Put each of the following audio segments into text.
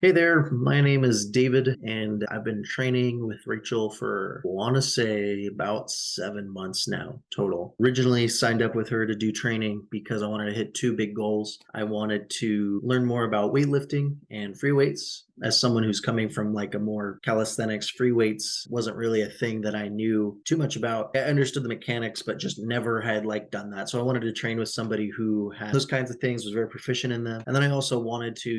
Hey there, my name is David, and I've been training with Rachel for, I want to say, about 7 months now total. Originally signed up with her to do training because I wanted to hit two big goals. I wanted to learn more about weightlifting and free weights. As someone who's coming from like a more calisthenics, free weights wasn't really a thing that I knew too much about. I understood the mechanics, but just never had like done that. So I wanted to train with somebody who had those kinds of things, was very proficient in them. And then I also wanted to,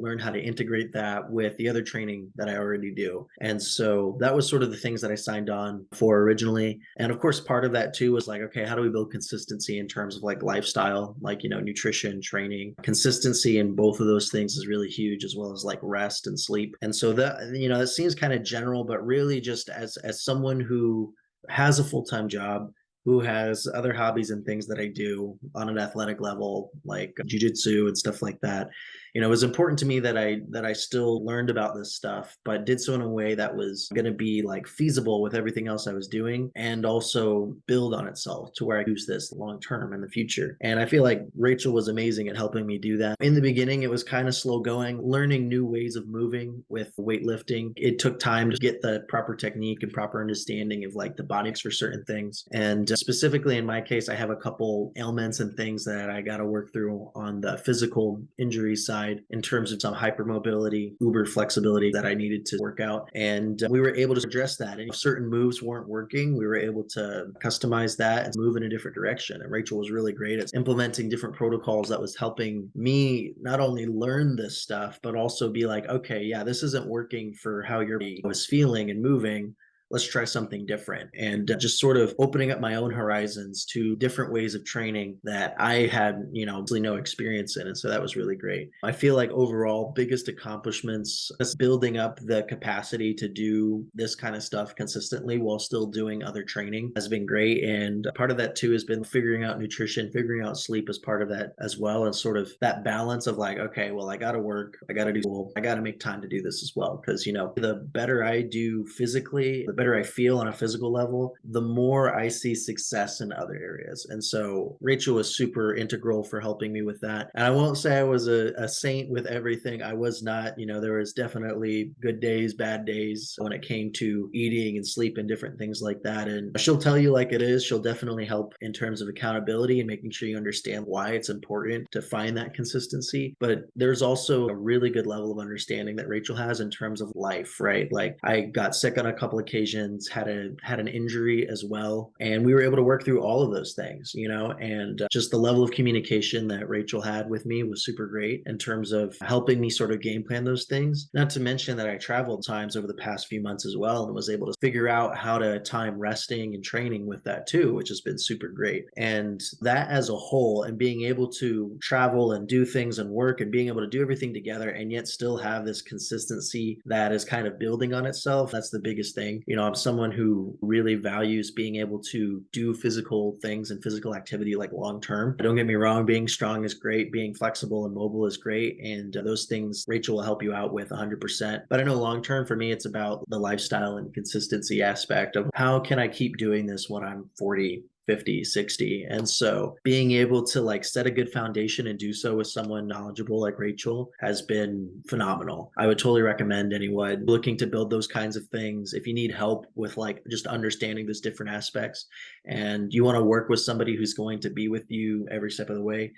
learn how to integrate that with the other training that I already do. And so that was sort of the things that I signed on for originally. And of course, part of that too was like, okay, how do we build consistency in terms of like lifestyle, like, nutrition, training? Consistency in both of those things is really huge, as well as like rest and sleep. And so that, that seems kind of general, but really just as someone who has a full-time job, who has other hobbies and things that I do on an athletic level, like jujitsu and stuff like that. It was important to me that I still learned about this stuff, but did so in a way that was going to be like feasible with everything else I was doing, and also build on itself to where I use this long term in the future. And I feel like Rachel was amazing at helping me do that. In the beginning, it was kind of slow going, learning new ways of moving with weightlifting. It took time to get the proper technique and proper understanding of like the bodies for certain things. And specifically in my case, I have a couple ailments and things that I got to work through on the physical injury side in terms of some hypermobility, uber flexibility that I needed to work out. And we were able to address that. And if certain moves weren't working, we were able to customize that and move in a different direction. And Rachel was really great at implementing different protocols that was helping me not only learn this stuff, but also be like, okay, yeah, this isn't working for how your body was feeling and moving. Let's try something different. And just sort of opening up my own horizons to different ways of training that I had, absolutely no experience in. And so that was really great. I feel like overall biggest accomplishments is building up the capacity to do this kind of stuff consistently while still doing other training has been great. And part of that too has been figuring out nutrition, figuring out sleep as part of that as well. And sort of that balance of like, okay, well, I got to work, I got to do school, I got to make time to do this as well. Because, the better I do physically, the better I feel on a physical level, the more I see success in other areas. And so Rachel was super integral for helping me with that. And I won't say I was a saint with everything. I was not. There was definitely good days, bad days when it came to eating and sleep and different things like that. And she'll tell you like it is. She'll definitely help in terms of accountability and making sure you understand why it's important to find that consistency. But there's also a really good level of understanding that Rachel has in terms of life, right? Like I got sick on a couple occasions, had an injury as well, and we were able to work through all of those things, and just the level of communication that Rachel had with me was super great in terms of helping me sort of game plan those things. Not to mention that I traveled times over the past few months as well and was able to figure out how to time resting and training with that too, which has been super great. And that as a whole, and being able to travel and do things and work and being able to do everything together and yet still have this consistency that is kind of building on itself, that's the biggest thing. I'm someone who really values being able to do physical things and physical activity like long term. Don't get me wrong, being strong is great, being flexible and mobile is great. And those things Rachel will help you out with 100%. But I know long term for me, it's about the lifestyle and consistency aspect of how can I keep doing this when I'm 40, 50, 60. And so being able to like set a good foundation and do so with someone knowledgeable like Rachel has been phenomenal. I would totally recommend anyone looking to build those kinds of things. If you need help with like just understanding those different aspects and you want to work with somebody who's going to be with you every step of the way,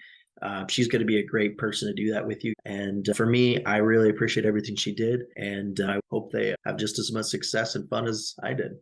she's going to be a great person to do that with you. And for me, I really appreciate everything she did. And I hope they have just as much success and fun as I did.